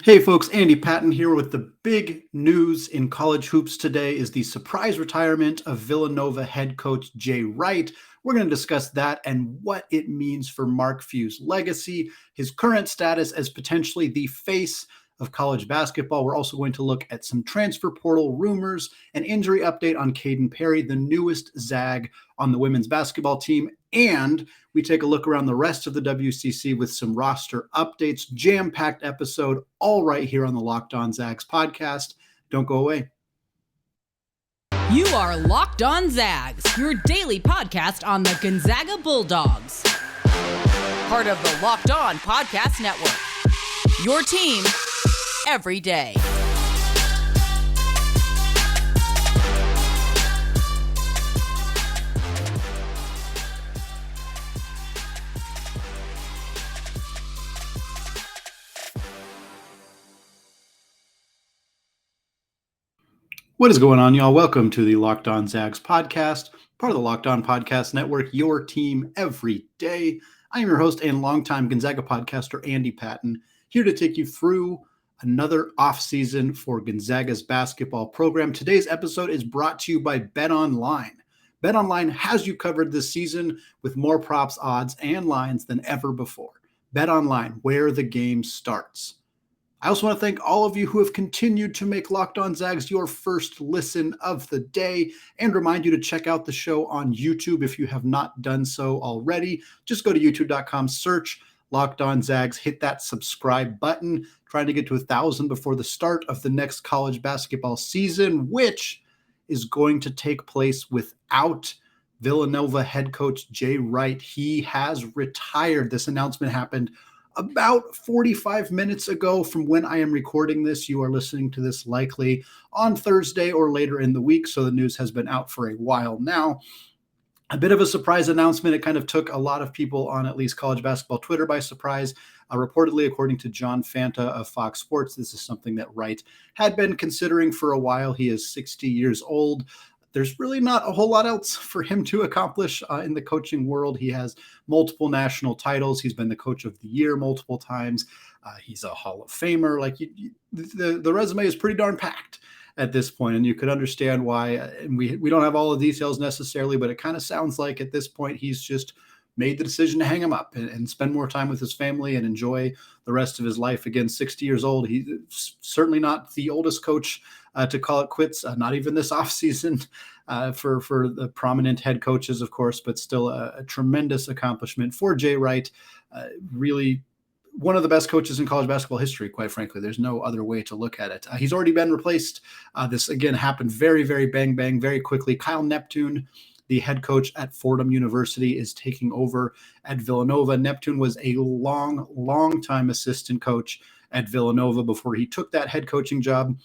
Hey folks, Andy Patton here with the big news in college hoops today is the surprise retirement of Villanova head coach Jay Wright. We're going to discuss that and what it means for Mark Few's legacy, his current status as potentially the face of college basketball. We're also going to look at some transfer portal rumors, an injury update on Caden Perry, the newest Zag on the women's basketball team, and we take a look around the rest of the WCC with some roster updates, jam-packed episode, all right here on the Locked On Zags podcast. Don't go away. You are Locked On Zags, your daily podcast on the Gonzaga Bulldogs. Part of the Locked On Podcast Network. Your team every day. What is going on, y'all? Welcome to the Locked On Zags podcast, part of the Locked On Podcast Network, your team every day. I am your host and longtime Gonzaga podcaster, Andy Patton, here to take you through another offseason for Gonzaga's basketball program. Today's episode is brought to you by BetOnline. BetOnline has you covered this season with more props, odds, and lines than ever before. BetOnline, where the game starts. I also want to thank all of you who have continued to make Locked On Zags your first listen of the day and remind you to check out the show on YouTube if you have not done so already. Just go to youtube.com, search Locked On Zags, hit that subscribe button, trying to get to 1,000 before the start of the next college basketball season, which is going to take place without Villanova head coach Jay Wright. He has retired. This announcement happened about 45 minutes ago from when I am recording this. You are listening to this likely on Thursday or later in the week, so the news has been out for a while now. A bit of a surprise announcement. It kind of took a lot of people on at least college basketball Twitter by surprise. Reportedly, according to John Fanta of Fox Sports, this is something that Wright had been considering for a while. He is 60 years old. There's really not a whole lot else for him to accomplish in the coaching world. He has multiple national titles. He's been the coach of the year multiple times. He's a Hall of Famer. The resume is pretty darn packed at this point, and you could understand why. And we don't have all the details necessarily, but it kind of sounds like at this point he's just made the decision to hang him up and spend more time with his family and enjoy the rest of his life. Again, 60 years old. He's certainly not the oldest coach to call it quits, not even this offseason for the prominent head coaches, of course, but still a tremendous accomplishment for Jay Wright. Really one of the best coaches in college basketball history, quite frankly. There's no other way to look at it. He's already been replaced. This, again, happened very, very bang, bang, very quickly. Kyle Neptune, the head coach at Fordham University, is taking over at Villanova. Neptune was a long time assistant coach at Villanova before he took that head coaching job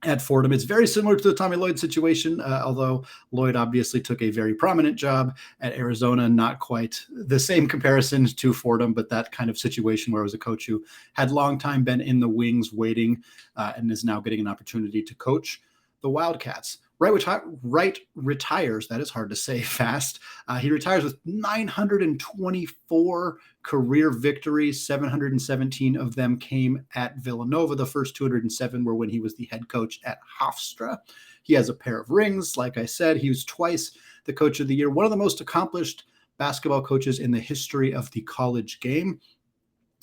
at Fordham. It's very similar to the Tommy Lloyd situation, although Lloyd obviously took a very prominent job at Arizona. Not quite the same comparison to Fordham, but that kind of situation where it was a coach who had long time been in the wings waiting and is now getting an opportunity to coach the Wildcats. Wright retires. That is hard to say fast. He retires with 924 career victories. 717 of them came at Villanova. The first 207 were when he was the head coach at Hofstra. He has a pair of rings. Like I said, he was twice the coach of the year. One of the most accomplished basketball coaches in the history of the college game.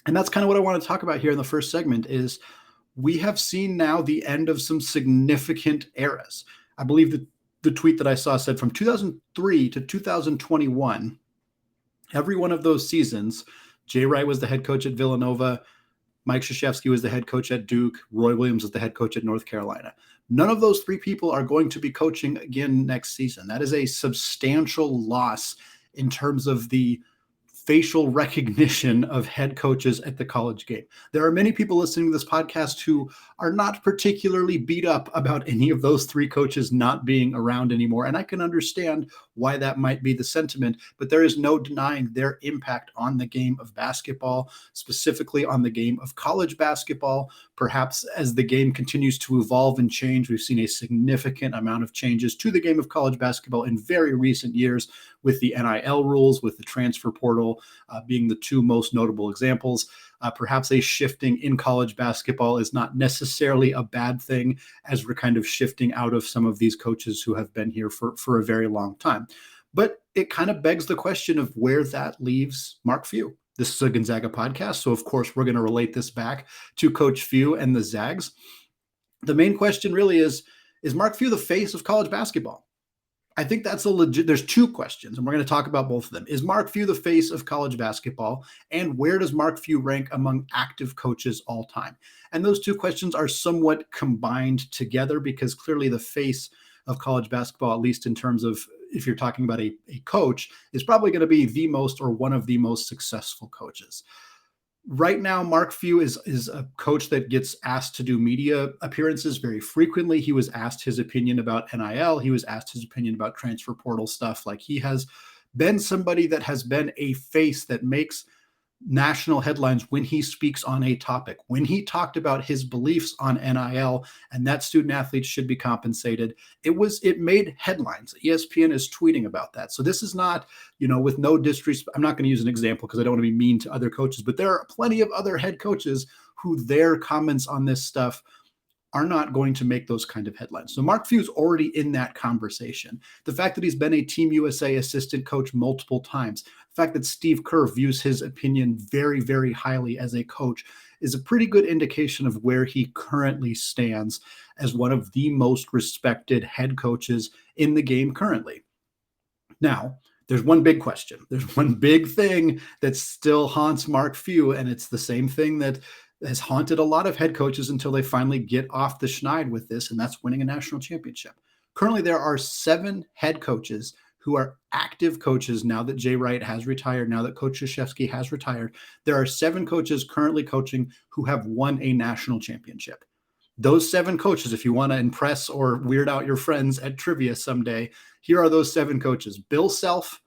And that's kind of what I want to talk about here in the first segment is we have seen now the end of some significant eras. I believe that the tweet that I saw said from 2003 to 2021, every one of those seasons, Jay Wright was the head coach at Villanova, Mike Krzyzewski was the head coach at Duke, Roy Williams was the head coach at North Carolina. None of those three people are going to be coaching again next season. That is a substantial loss in terms of the facial recognition of head coaches at the college game. There are many people listening to this podcast who are not particularly beat up about any of those three coaches not being around anymore. And I can understand why that might be the sentiment, but there is no denying their impact on the game of basketball, specifically on the game of college basketball. Perhaps as the game continues to evolve and change, we've seen a significant amount of changes to the game of college basketball in very recent years with the NIL rules, with the transfer portal being the two most notable examples. Perhaps a shifting in college basketball is not necessarily a bad thing, as we're kind of shifting out of some of these coaches who have been here for a very long time. But it kind of begs the question of where that leaves Mark Few. This is a Gonzaga podcast, so of course we're going to relate this back to Coach Few and the Zags. The main question really is Mark Few the face of college basketball? I think that's a legit. There's two questions, and we're going to talk about both of them. Is Mark Few the face of college basketball? And where does Mark Few rank among active coaches all time? And those two questions are somewhat combined together, because clearly the face of college basketball, at least in terms of if you're talking about a coach, is probably going to be the most or one of the most successful coaches. Right now, Mark Few is a coach that gets asked to do media appearances very frequently. He was asked his opinion about NIL. He was asked his opinion about transfer portal stuff. Like, he has been somebody that has been a face that makes national headlines when he speaks on a topic. When he talked about his beliefs on NIL and that student athletes should be compensated, it made headlines. ESPN is tweeting about that. So this is not, with no disrespect, I'm not going to use an example because I don't want to be mean to other coaches, but there are plenty of other head coaches who their comments on this stuff are not going to make those kind of headlines. So Mark Few's already in that conversation. The fact that he's been a Team USA assistant coach multiple times, the fact that Steve Kerr views his opinion very, very highly as a coach, is a pretty good indication of where he currently stands as one of the most respected head coaches in the game currently. Now, there's one big question. There's one big thing that still haunts Mark Few, and it's the same thing that has haunted a lot of head coaches until they finally get off the schneid with this, and that's winning a national championship. Currently, there are 7 head coaches who are active coaches now that Jay Wright has retired, now that Coach Krzyzewski has retired. There are 7 coaches currently coaching who have won a national championship. Those 7 coaches, if you want to impress or weird out your friends at trivia someday, here are those 7 coaches. Bill Self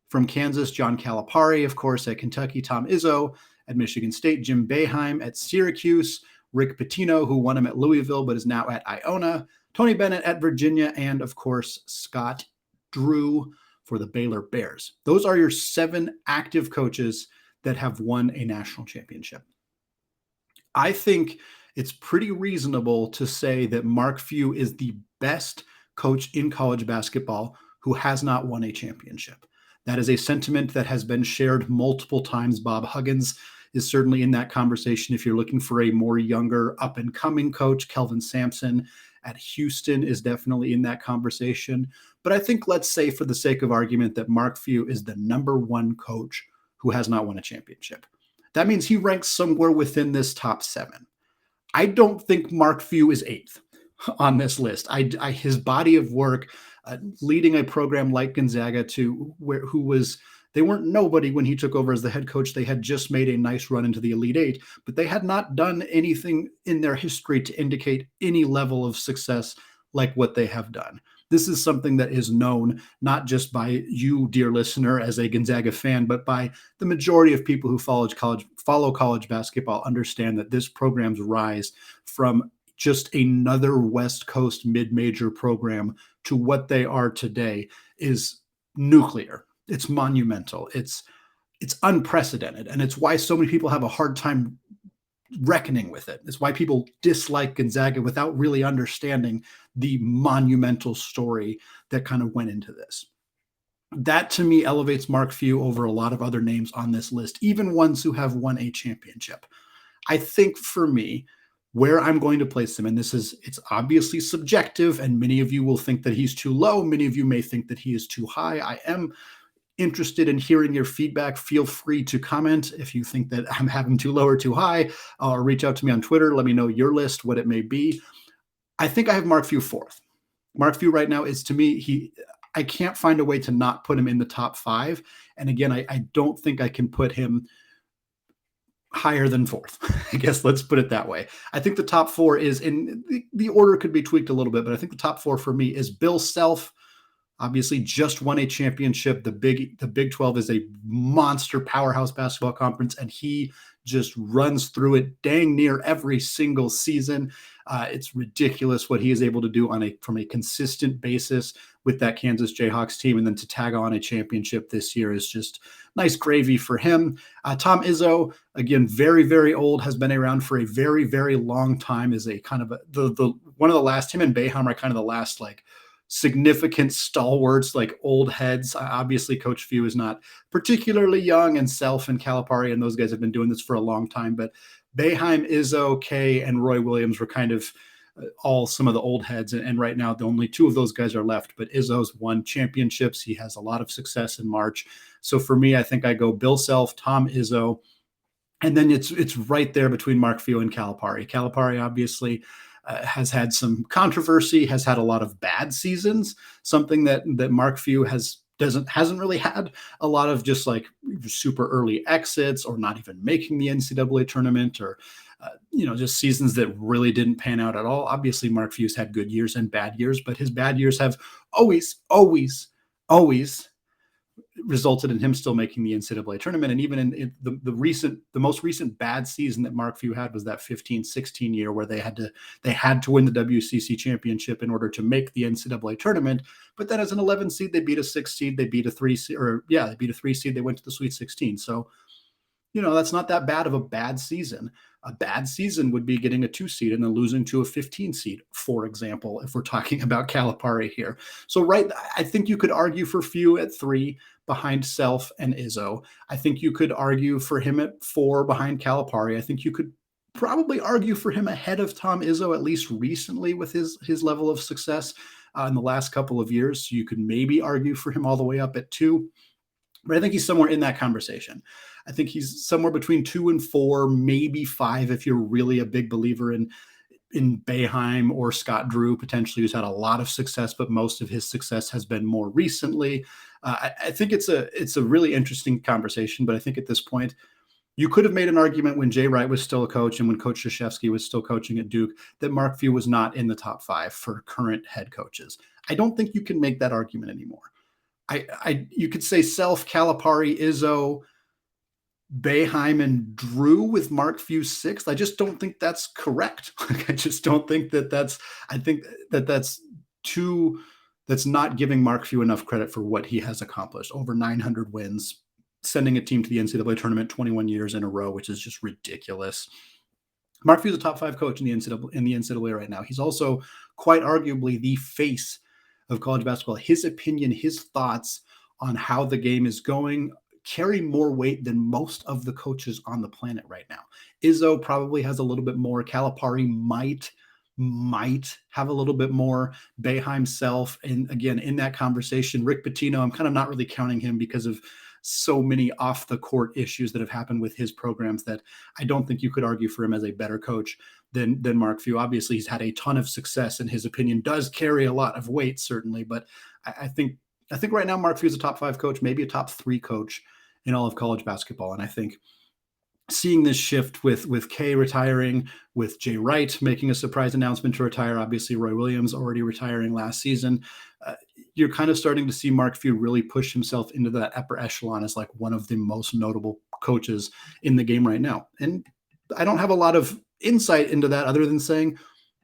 from Kansas, John Calipari, of course, at Kentucky, Tom Izzo at Michigan State, Jim Boeheim at Syracuse, Rick Pitino, who won him at Louisville but is now at Iona, Tony Bennett at Virginia, and of course, Scott Drew for the Baylor Bears. Those are your 7 active coaches that have won a national championship. I think it's pretty reasonable to say that Mark Few is the best coach in college basketball who has not won a championship. That is a sentiment that has been shared multiple times. Bob Huggins is certainly in that conversation. If you're looking for a more younger, up-and-coming coach, Kelvin Sampson at Houston is definitely in that conversation. But I think, let's say for the sake of argument, that Mark Few is the number 1 coach who has not won a championship. That means he ranks somewhere within this top 7. I don't think Mark Few is 8th on this list. His body of work, leading a program like Gonzaga they weren't nobody when he took over as the head coach. They had just made a nice run into the Elite 8, but they had not done anything in their history to indicate any level of success like what they have done. This is something that is known not just by you, dear listener, as a Gonzaga fan, but by the majority of people who follow college basketball, understand that this program's rise from just another West Coast mid-major program to what they are today is nuclear. It's monumental. It's unprecedented. And it's why so many people have a hard time reckoning with it. It's why people dislike Gonzaga without really understanding the monumental story that kind of went into this. That, to me, elevates Mark Few over a lot of other names on this list, even ones who have won a championship. I think for me, where I'm going to place him, and it's obviously subjective, and many of you will think that he's too low. Many of you may think that he is too high. I am interested in hearing your feedback. Feel free to comment if you think that I'm having too low or too high, or reach out to me on Twitter. Let me know your list, what it may be. I think I have Mark Few 4th. Mark Few right now is, to me, I can't find a way to not put him in the top 5. And again, I don't think I can put him higher than 4th. I guess let's put it that way. I think the top 4 is, in the order could be tweaked a little bit, but I think the top 4 for me is Bill Self. Obviously just won a championship. The Big 12 is a monster powerhouse basketball conference, and he just runs through it dang near every single season. It's ridiculous what he is able to do from a consistent basis with that Kansas Jayhawks team. And then to tag on a championship this year is just nice gravy for him. Tom Izzo, again, very, very old, has been around for a very, very long time, is a kind of one of the last, him and Boeheim are kind of the last like significant stalwarts, like old heads. Obviously, Coach Few is not particularly young, and Self and Calipari and those guys have been doing this for a long time. But Boeheim, Izzo, Kay, and Roy Williams were kind of all some of the old heads. And right now, the only two of those guys are left. But Izzo's won championships. He has a lot of success in March. So for me, I think I go Bill Self, Tom Izzo, and then it's right there between Mark Few and Calipari. Calipari, obviously, has had some controversy, has had a lot of bad seasons, something that Mark Few hasn't really had a lot of, just like super early exits or not even making the NCAA tournament, or just seasons that really didn't pan out at all. Obviously, Mark Few's had good years and bad years, but his bad years have always resulted in him still making the NCAA tournament. And even in the most recent bad season that Mark Few had was that 15-16 year where they had to win the WCC championship in order to make the NCAA tournament. But then as an 11 seed, they beat a 6 seed, they beat a 3 seed, they beat a 3 seed, they went to the Sweet 16. So, that's not that bad of a bad season. A bad season would be getting a 2 seed and then losing to a 15 seed, for example, if we're talking about Calipari here. So, I think you could argue for Few at 3 behind Self and Izzo. I think you could argue for him at 4 behind Calipari. I think you could probably argue for him ahead of Tom Izzo, at least recently with his level of success in the last couple of years. So you could maybe argue for him all the way up at 2. But I think he's somewhere in that conversation. I think he's somewhere between 2 and 4, maybe 5 if you're really a big believer in Boeheim or Scott Drew, potentially, who's had a lot of success, but most of his success has been more recently. I think it's a really interesting conversation, but I think at this point, you could have made an argument when Jay Wright was still a coach and when Coach Krzyzewski was still coaching at Duke that Mark Few was not in the top 5 for current head coaches. I don't think you can make that argument anymore. You could say Self, Calipari, Izzo, Boeheim, and Drew with Mark Few 6th. I just don't think that's correct. I just don't think that's not giving Mark Few enough credit for what he has accomplished. Over 900 wins, sending a team to the NCAA tournament 21 years in a row, which is just ridiculous. Mark Few's a top 5 coach in the NCAA right now. He's also quite arguably the face of college basketball. His opinion, his thoughts on how the game is going carry more weight than most of the coaches on the planet right now. Izzo probably has a little bit more. Calipari might have a little bit more. Boeheim, Self, and again, in that conversation, Rick Pitino, I'm kind of not really counting him because of so many off the court issues that have happened with his programs that I don't think you could argue for him as a better coach than Mark Few. Obviously, he's had a ton of success, and his opinion does carry a lot of weight, certainly. But I think right now Mark Few is a top 5 coach, maybe a top 3 coach in all of college basketball. And I think seeing this shift with Kay retiring, with Jay Wright making a surprise announcement to retire, obviously Roy Williams already retiring last season, you're kind of starting to see Mark Few really push himself into that upper echelon as like one of the most notable coaches in the game right now. And I don't have a lot of insight into that other than saying,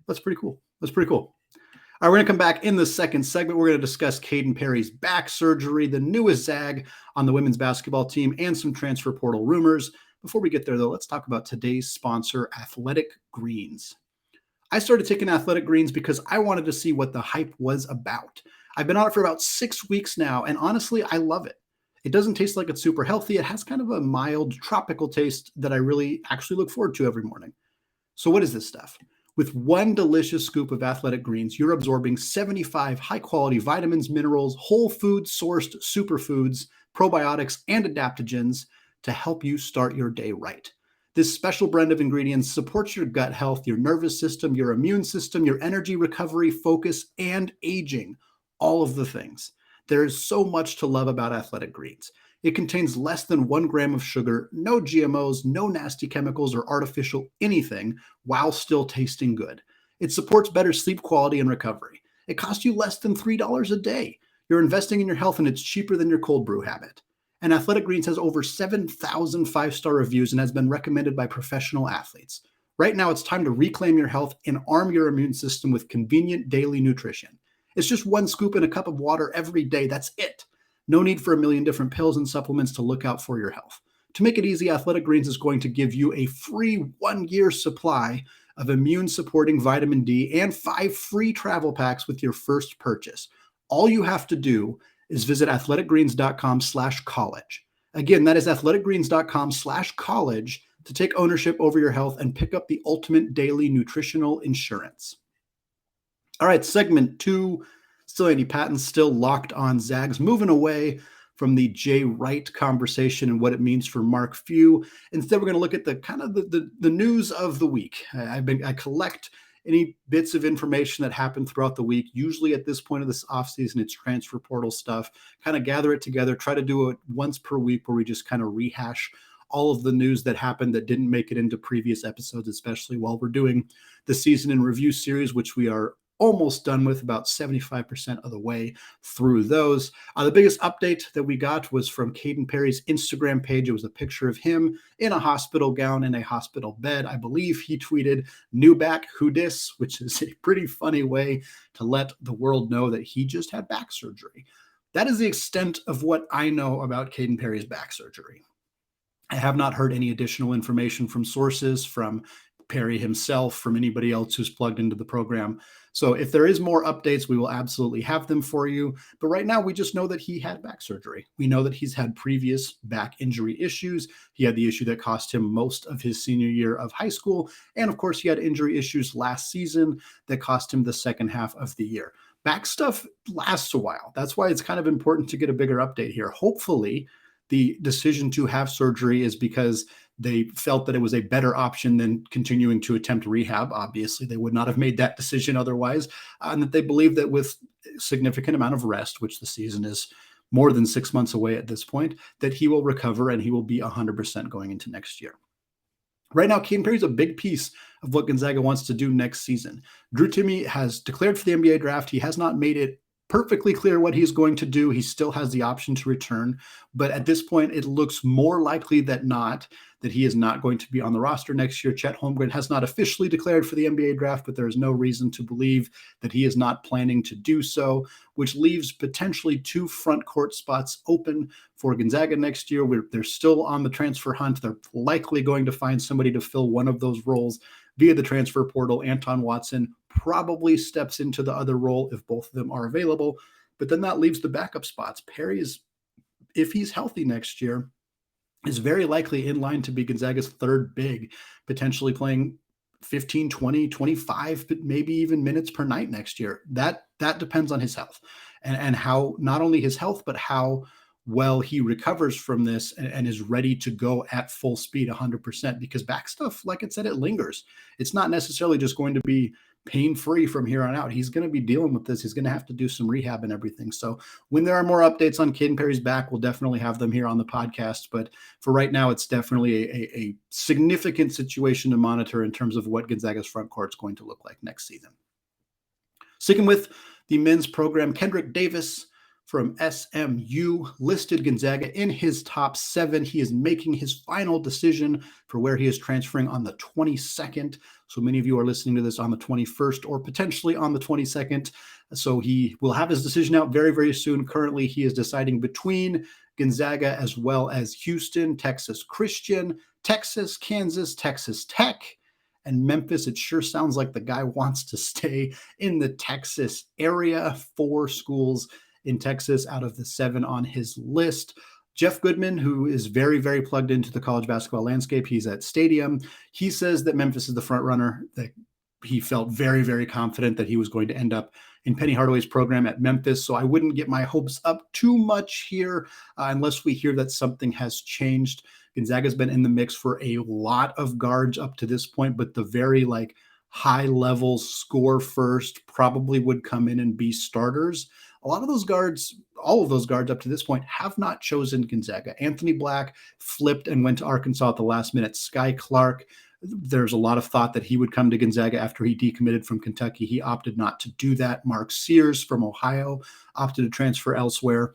that's pretty cool. That's pretty cool. All right, we're going to come back in the second segment. We're going to discuss Caden Perry's back surgery, the newest Zag on the women's basketball team, and some transfer portal rumors. Before we get there, though, let's talk about today's sponsor, Athletic Greens. I started taking Athletic Greens because I wanted to see what the hype was about. I've been on it for about 6 weeks now, and honestly, I love it. It doesn't taste like it's super healthy. It has kind of a mild tropical taste that I really actually look forward to every morning. So what is this stuff? With one delicious scoop of Athletic Greens, you're absorbing 75 high-quality vitamins, minerals, whole food-sourced superfoods, probiotics, and adaptogens to help you start your day right. This special blend of ingredients supports your gut health, your nervous system, your immune system, your energy recovery, focus, and aging. All of the things. There is so much to love about Athletic Greens. It contains less than 1 gram of sugar, no GMOs, no nasty chemicals or artificial anything, while still tasting good. It supports better sleep quality and recovery. It costs you less than $3 a day. You're investing in your health, and it's cheaper than your cold brew habit. And Athletic Greens has over 7,000 5-star reviews and has been recommended by professional athletes. Right now, it's time to reclaim your health and arm your immune system with convenient daily nutrition. It's just one scoop in a cup of water every day. That's it. No need for a million different pills and supplements to look out for your health. To make it easy, Athletic Greens is going to give you a free 1-year supply of immune-supporting vitamin D and 5 free travel packs with your first purchase. All you have to do is visit athleticgreens.com/college. Again, that is athleticgreens.com/college to take ownership over your health and pick up the ultimate daily nutritional insurance. All right, segment 2, still Andy Patton, still locked on Zags, moving away from the Jay Wright conversation and what it means for Mark Few. Instead, we're going to look at the kind of the news of the week. I collect any bits of information that happened throughout the week. Usually at this point of this offseason, it's transfer portal stuff. Kind of gather it together, try to do it once per week where we just kind of rehash all of the news that happened that didn't make it into previous episodes, especially while we're doing the season in review series, which we are almost done with, about 75% of the way through those. The biggest update that we got was from Caden Perry's Instagram page. It was a picture of him in a hospital gown in a hospital bed. I believe he tweeted, "New back, who dis?" which is a pretty funny way to let the world know that he just had back surgery. That is the extent of what I know about Caden Perry's back surgery. I have not heard any additional information from sources, from Perry himself, from anybody else who's plugged into the program. So if there is more updates, we will absolutely have them for you. But right now, we just know that he had back surgery. We know that he's had previous back injury issues. He had the issue that cost him most of his senior year of high school. And of course, he had injury issues last season that cost him the second half of the year. Back stuff lasts a while. That's why it's kind of important to get a bigger update here. Hopefully, the decision to have surgery is because they felt that it was a better option than continuing to attempt rehab. Obviously, they would not have made that decision otherwise, and that they believe that with a significant amount of rest, which the season is more than 6 months away at this point, that he will recover and he will be 100% going into next year. Right now, Caden Perry is a big piece of what Gonzaga wants to do next season. Drew Timme has declared for the NBA draft. He has not made it perfectly clear what he's going to do. He still has the option to return, but at this point, it looks more likely than not that he is not going to be on the roster next year. Chet Holmgren has not officially declared for the NBA draft, but there is no reason to believe that he is not planning to do so, which leaves potentially 2 front court spots open for Gonzaga next year. They're still on the transfer hunt. They're likely going to find somebody to fill one of those roles via the transfer portal. Anton Watson probably steps into the other role if both of them are available, but then that leaves the backup spots. Perry is, if he's healthy next year, is very likely in line to be Gonzaga's third big, potentially playing 15, 20, 25, but maybe even minutes per night next year. That depends on his health and how, not only his health, but how well he recovers from this and is ready to go at full speed 100%, because back stuff, like I said, it lingers. It's not necessarily just going to be pain-free from here on out. He's going to be dealing with this. He's going to have to do some rehab and everything. So when there are more updates on Caden Perry's back, we'll definitely have them here on the podcast. But for right now, it's definitely a significant situation to monitor in terms of what Gonzaga's front court is going to look like next season. Sticking with the men's program, Kendrick Davis from SMU listed Gonzaga in his top 7. He is making his final decision for where he is transferring on the 22nd. So many of you are listening to this on the 21st or potentially on the 22nd. So he will have his decision out very, very soon. Currently, he is deciding between Gonzaga as well as Houston, Texas Christian, Texas, Kansas, Texas Tech, and Memphis. It sure sounds like the guy wants to stay in the Texas area. 4 schools in Texas out of the 7 on his list. Jeff Goodman, who is very, very plugged into the college basketball landscape, he's at Stadium. He says that Memphis is the front runner, that he felt very, very confident that he was going to end up in Penny Hardaway's program at Memphis. So I wouldn't get my hopes up too much here unless we hear that something has changed. Gonzaga's been in the mix for a lot of guards up to this point, but the very high level score first probably would come in and be starters. A lot of those guards, all of those guards up to this point, have not chosen Gonzaga. Anthony Black flipped and went to Arkansas at the last minute. Sky Clark, there's a lot of thought that he would come to Gonzaga after he decommitted from Kentucky. He opted not to do that. Mark Sears from Ohio opted to transfer elsewhere.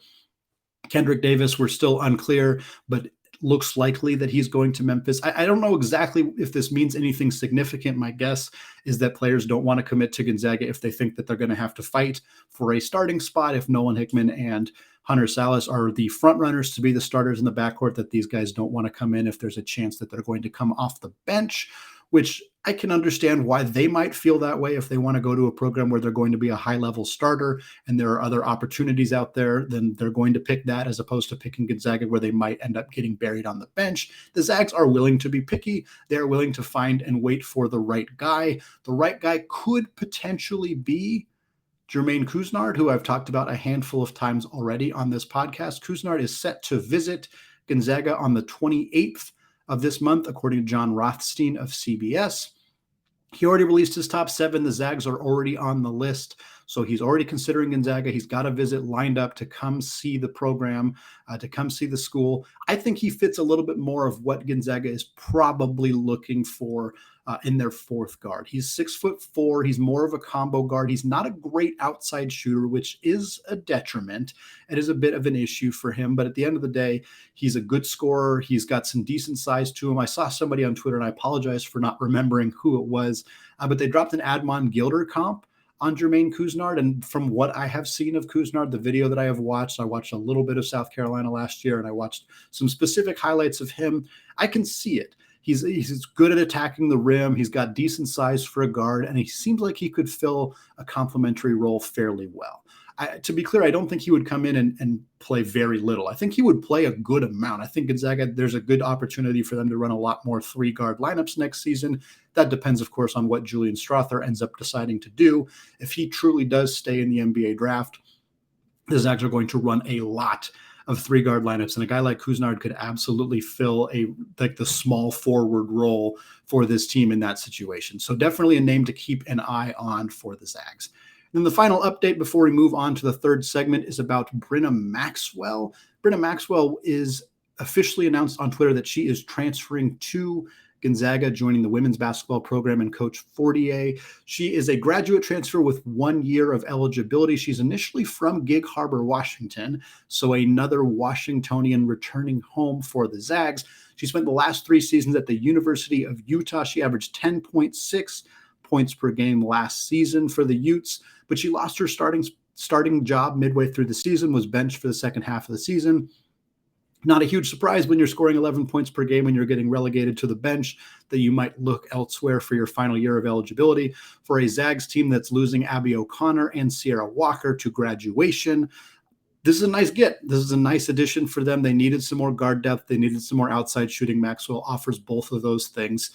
Kendrick Davis, we're still unclear, but looks likely that he's going to Memphis. I don't know exactly if this means anything significant. My guess is that players don't want to commit to Gonzaga if they think that they're going to have to fight for a starting spot. If Nolan Hickman and Hunter Salas are the front runners to be the starters in the backcourt, that these guys don't want to come in if there's a chance that they're going to come off the bench, which I can understand why they might feel that way. If they want to go to a program where they're going to be a high-level starter and there are other opportunities out there, then they're going to pick that as opposed to picking Gonzaga where they might end up getting buried on the bench. The Zags are willing to be picky. They're willing to find and wait for the right guy. The right guy could potentially be Jermaine Couisnard, who I've talked about a handful of times already on this podcast. Couisnard is set to visit Gonzaga on the 28th of this month, according to John Rothstein of CBS. He already released his top 7. The Zags are already on the list. So he's already considering Gonzaga. He's got a visit lined up to come see the program, to come see the school. I think he fits a little bit more of what Gonzaga is probably looking for in their fourth guard. He's 6'4". He's more of a combo guard. He's not a great outside shooter, which is a detriment. It is a bit of an issue for him. But at the end of the day, he's a good scorer. He's got some decent size to him. I saw somebody on Twitter, and I apologize for not remembering who it was, but they dropped an Admon Gilder comp on Jermaine Couisnard. And from what I have seen of Couisnard, the video that I have watched, I watched a little bit of South Carolina last year, and I watched some specific highlights of him. I can see it. He's good at attacking the rim. He's got decent size for a guard, and he seems like he could fill a complementary role fairly well. To be clear, I don't think he would come in and play very little. I think he would play a good amount. I think Gonzaga, there's a good opportunity for them to run a lot more 3-guard lineups next season. That depends, of course, on what Julian Strother ends up deciding to do. If he truly does stay in the NBA draft, the Zags are going to run a lot of 3-guard lineups, and a guy like Couisnard could absolutely fill the small forward role for this team in that situation. So definitely a name to keep an eye on for the Zags. And then the final update before we move on to the third segment is about Brenna Maxwell. Brenna Maxwell is officially announced on Twitter that she is transferring to Gonzaga, joining the women's basketball program and Coach Fortier. She is a graduate transfer with 1 year of eligibility. She's initially from Gig Harbor, Washington, so another Washingtonian returning home for the Zags. She spent the last 3 seasons at the University of Utah. She averaged 10.6 points per game last season for the Utes, but she lost her starting job midway through the season, was benched for the second half of the season. Not a huge surprise when you're scoring 11 points per game and you're getting relegated to the bench that you might look elsewhere for your final year of eligibility. For a Zags team that's losing Abby O'Connor and Sierra Walker to graduation, this is a nice get. This is a nice addition for them. They needed some more guard depth. They needed some more outside shooting. Maxwell offers both of those things.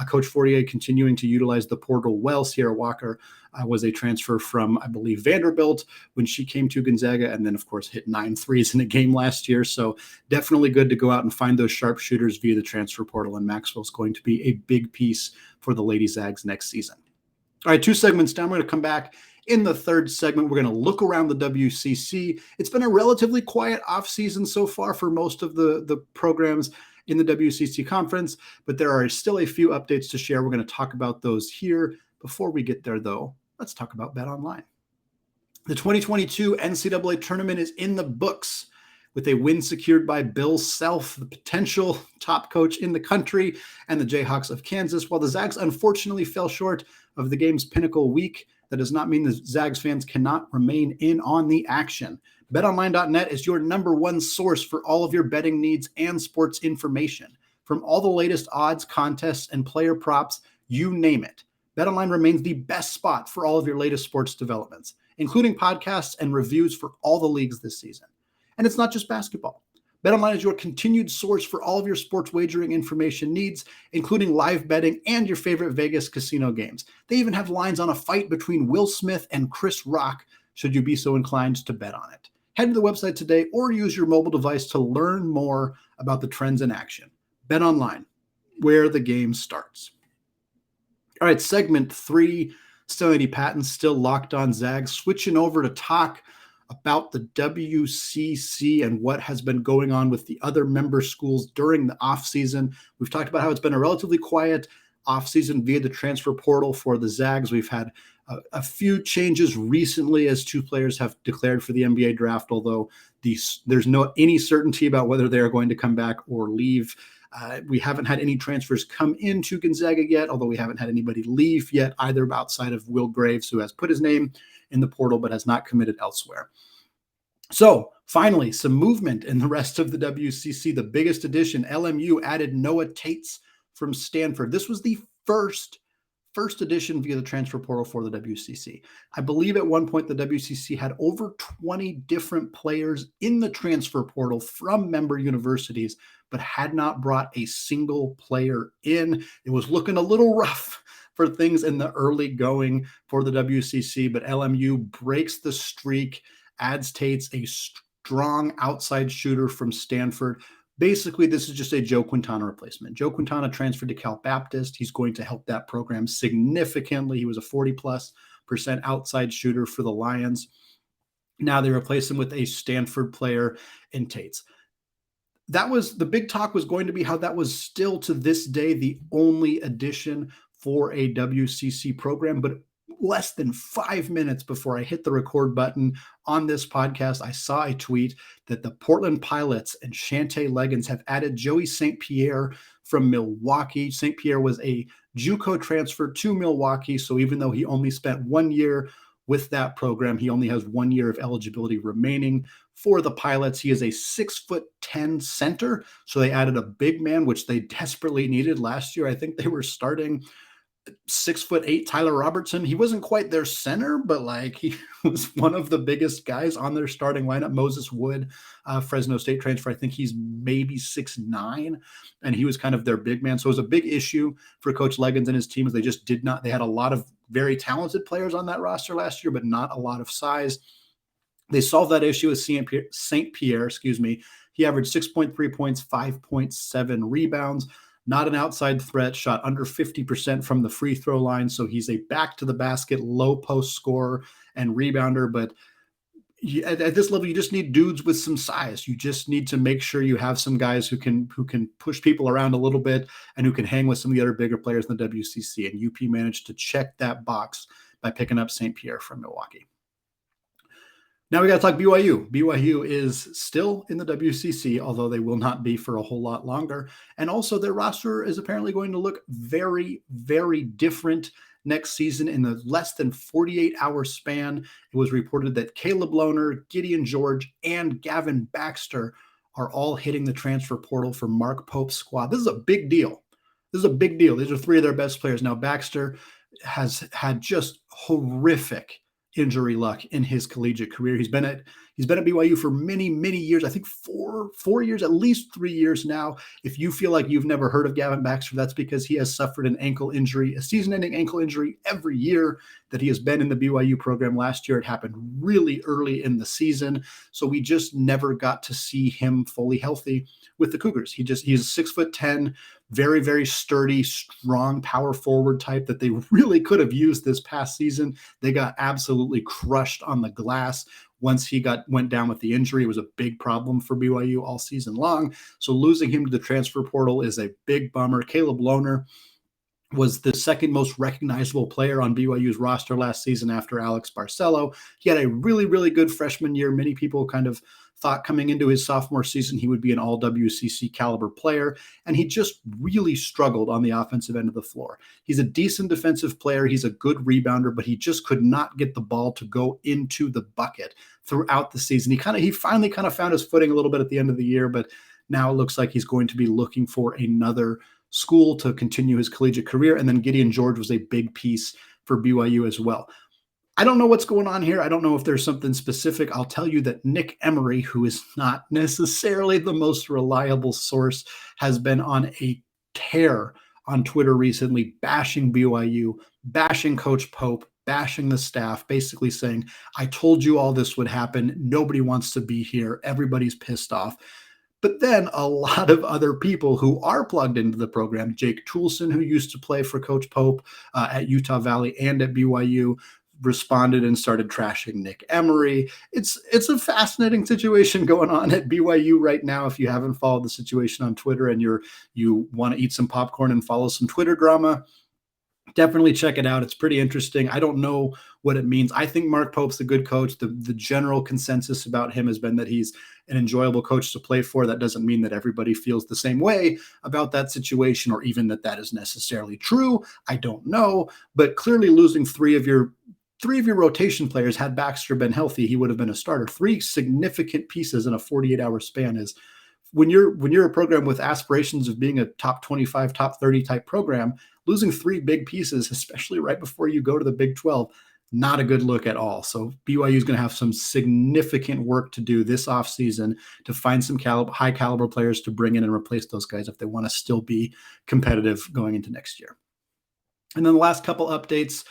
Coach Fortier continuing to utilize the portal well. Sierra Walker was a transfer from, I believe, Vanderbilt when she came to Gonzaga, and then, of course, hit 9 threes in a game last year. So definitely good to go out and find those sharpshooters via the transfer portal, and Maxwell's going to be a big piece for the Lady Zags next season. All right, 2 segments down. We're going to come back. In the third segment, we're going to look around the WCC. It's been a relatively quiet offseason so far for most of the programs in the WCC conference, but there are still a few updates to share. We're going to talk about those here. Before we get there, though, let's talk about BetOnline. The 2022 NCAA tournament is in the books with a win secured by Bill Self, the potential top coach in the country, and the Jayhawks of Kansas. While the Zags unfortunately fell short of the game's pinnacle week, that does not mean the Zags fans cannot remain in on the action. BetOnline.net is your #1 source for all of your betting needs and sports information. From all the latest odds, contests, and player props, you name it. BetOnline remains the best spot for all of your latest sports developments, including podcasts and reviews for all the leagues this season. And it's not just basketball. BetOnline is your continued source for all of your sports wagering information needs, including live betting and your favorite Vegas casino games. They even have lines on a fight between Will Smith and Chris Rock, should you be so inclined to bet on it. Head to the website today or use your mobile device to learn more about the trends in action. BetOnline, where the game starts. All right, segment 3, still Andy Patton, still locked on Zags, switching over to talk about the WCC and what has been going on with the other member schools during the offseason. We've talked about how it's been a relatively quiet offseason via the transfer portal for the Zags. We've had A few changes recently as 2 players have declared for the NBA draft, although there's no any certainty about whether they are going to come back or leave. We haven't had any transfers come into Gonzaga yet, although we haven't had anybody leave yet either, outside of Will Graves, who has put his name in the portal but has not committed elsewhere. So finally, some movement in the rest of the WCC. The biggest addition, LMU added Noah Tates from Stanford. This was the first addition via the transfer portal for the WCC. I believe at one point the WCC had over 20 different players in the transfer portal from member universities, but had not brought a single player in. It was looking a little rough for things in the early going for the WCC, but LMU breaks the streak, adds Tates, a strong outside shooter from Stanford. Basically, this is just a Joe Quintana replacement. Joe Quintana transferred to Cal Baptist. He's going to help that program significantly. He was a 40+% outside shooter for the Lions. Now they replace him with a Stanford player in Tates. That was the big talk, was going to be how that was still to this day the only addition for a WCC program. But less than 5 minutes before I hit the record button on this podcast, I saw a tweet that the Portland Pilots and Shantae Leggins have added Joey St. Pierre from Milwaukee. St. Pierre was a JUCO transfer to Milwaukee, so even though he only spent 1 year with that program, he only has 1 year of eligibility remaining for the Pilots. He is a 6'10" center, so they added a big man, which they desperately needed last year. I think they were starting 6'8" Tyler Robertson. He wasn't quite their center, but like he was one of the biggest guys on their starting lineup. Moses Wood, Fresno State transfer. I think he's maybe 6'9", and he was kind of their big man. So it was a big issue for Coach Leggins and his team, as they just did not. They had a lot of very talented players on that roster last year, but not a lot of size. They solved that issue with St. Pierre. He averaged 6.3 points, 5.7 rebounds. Not an outside threat, shot under 50% from the free throw line. So he's a back to the basket, low post scorer and rebounder. But at this level, you just need dudes with some size. You just need to make sure you have some guys who can push people around a little bit and who can hang with some of the other bigger players in the WCC. And UP managed to check that box by picking up St. Pierre from Milwaukee. Now we got to talk BYU. BYU is still in the WCC, although they will not be for a whole lot longer. And also their roster is apparently going to look very, very different next season in the less than 48-hour span. It was reported that Caleb Lohner, Gideon George, and Gavin Baxter are all hitting the transfer portal for Mark Pope's squad. This is a big deal. These are 3 of their best players. Now Baxter has had just horrific injury luck in his collegiate career. He's been at BYU for many, many years. I think four years, at least 3 years now. If you feel like you've never heard of Gavin Baxter, that's because he has suffered an ankle injury, a season-ending ankle injury every year that he has been in the BYU program. Last year, it happened really early in the season. So we just never got to see him fully healthy with the Cougars. He's 6'10", very, very sturdy, strong power forward type that they really could have used this past season. They got absolutely crushed on the glass once he went down with the injury. It was a big problem for BYU all season long. So losing him to the transfer portal is a big bummer. Caleb Lohner was the second most recognizable player on BYU's roster last season after Alex Barcelo. He had a really, really good freshman year. Many people kind of thought coming into his sophomore season he would be an all WCC caliber player, and he just really struggled on the offensive end of the floor. He's a decent defensive player. He's a good rebounder, but he just could not get the ball to go into the bucket throughout the season. He finally kind of found his footing a little bit at the end of the year, but now it looks like he's going to be looking for another school to continue his collegiate career. And then Gideon George was a big piece for BYU as well. I don't know what's going on here. I don't know if there's something specific. I'll tell you that Nick Emery, who is not necessarily the most reliable source, has been on a tear on Twitter recently, bashing BYU, bashing Coach Pope, bashing the staff, basically saying, I told you all this would happen. Nobody wants to be here. Everybody's pissed off. But then a lot of other people who are plugged into the program, Jake Toulson, who used to play for Coach Pope at Utah Valley and at BYU, responded and started trashing Nick Emery. It's a fascinating situation going on at BYU right now. If you haven't followed the situation on Twitter and you want to eat some popcorn and follow some Twitter drama, Definitely check it out. It's pretty interesting. I don't know what it means. I think Mark Pope's a good coach. The general consensus about him has been that he's an enjoyable coach to play for. That doesn't mean that everybody feels the same way about that situation, or even that that is necessarily true. I don't know. But clearly losing three of your rotation players, had Baxter been healthy, he would have been a starter. Three significant pieces in a 48-hour span is when you're a program with aspirations of being a top 25, top 30 type program, losing three big pieces, especially right before you go to the Big 12, not a good look at all. So BYU is going to have some significant work to do this offseason to find some high caliber players to bring in and replace those guys if they want to still be competitive going into next year. And then the last couple updates,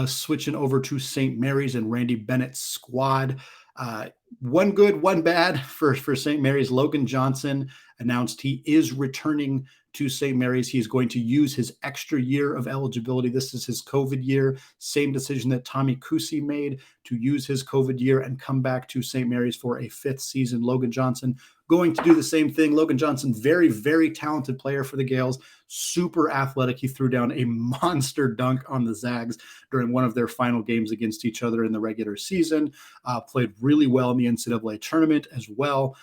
switching over to St. Mary's and Randy Bennett's squad. One good, one bad for St. Mary's. Logan Johnson announced he is returning to St. Mary's. He's going to use his extra year of eligibility. This is his COVID year. Same decision that Tommy Kusi made, to use his COVID year and come back to St. Mary's for a fifth season. Logan Johnson going to do the same thing. Logan Johnson, very, very talented player for the Gales, super athletic. He threw down a monster dunk on the Zags during one of their final games against each other in the regular season. Played really well in the NCAA tournament as well.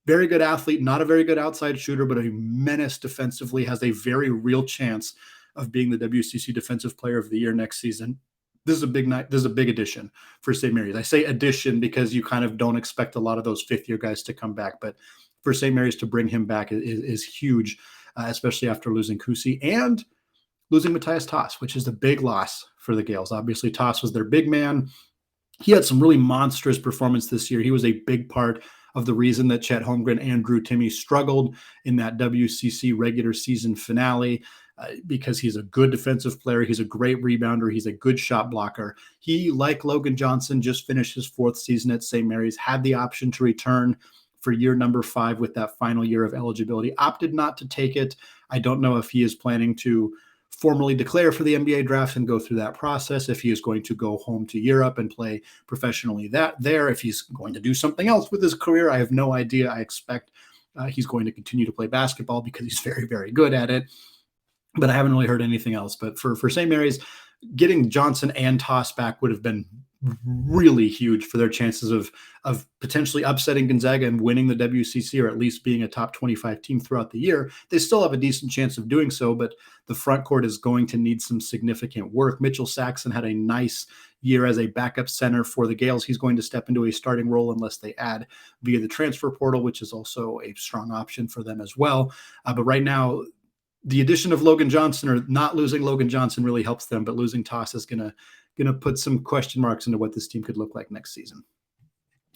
Very good athlete, not a very good outside shooter, but a menace defensively, has a very real chance of being the WCC Defensive Player of the Year next season. This is a big night. This is a big addition for St. Mary's. I say addition because you kind of don't expect a lot of those fifth-year guys to come back, but for St. Mary's to bring him back is huge, especially after losing Kusi and losing Matthias Toss, which is a big loss for the Gales. Obviously, Toss was their big man. He had some really monstrous performance this year. He was a big part of the reason that Chet Holmgren and Drew Timme struggled in that WCC regular season finale, because he's a good defensive player. He's a great rebounder. He's a good shot blocker. He, like Logan Johnson, just finished his fourth season at St. Mary's, had the option to return for year number 5 with that final year of eligibility, opted not to take it. I don't know if he is planning to formally declare for the NBA draft and go through that process, if he is going to go home to Europe and play professionally there, if he's going to do something else with his career. I have no idea. I expect he's going to continue to play basketball because he's very, very good at it. But I haven't really heard anything else. But for St. Mary's, getting Johnson and Toss back would have been really huge for their chances of potentially upsetting Gonzaga and winning the WCC, or at least being a top 25 team throughout the year. They still have a decent chance of doing so, but the front court is going to need some significant work. Mitchell Saxon had a nice year as a backup center for the Gales. He's going to step into a starting role unless they add via the transfer portal, which is also a strong option for them as well. But right now, the addition of Logan Johnson, or not losing Logan Johnson, really helps them, but losing Toss is going to put some question marks into what this team could look like next season.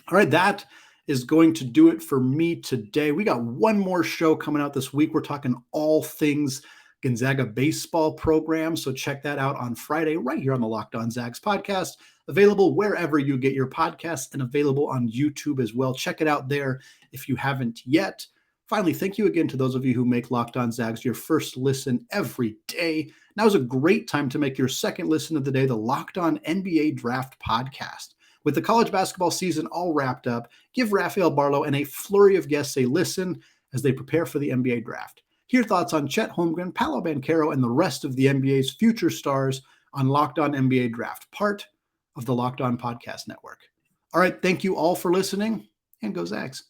All right, that is going to do it for me today. We got one more show coming out this week. We're talking all things Gonzaga baseball program, so check that out on Friday right here on the Locked On Zags podcast, available wherever you get your podcasts and available on YouTube as well. Check it out there if you haven't yet. Finally, thank you again to those of you who make Locked On Zags your first listen every day. Now is a great time to make your second listen of the day, the Locked On NBA Draft Podcast. With the college basketball season all wrapped up, give Rafael Barlow and a flurry of guests a listen as they prepare for the NBA draft. Hear thoughts on Chet Holmgren, Paolo Banchero, and the rest of the NBA's future stars on Locked On NBA Draft, part of the Locked On Podcast Network. All right, thank you all for listening, and go Zags.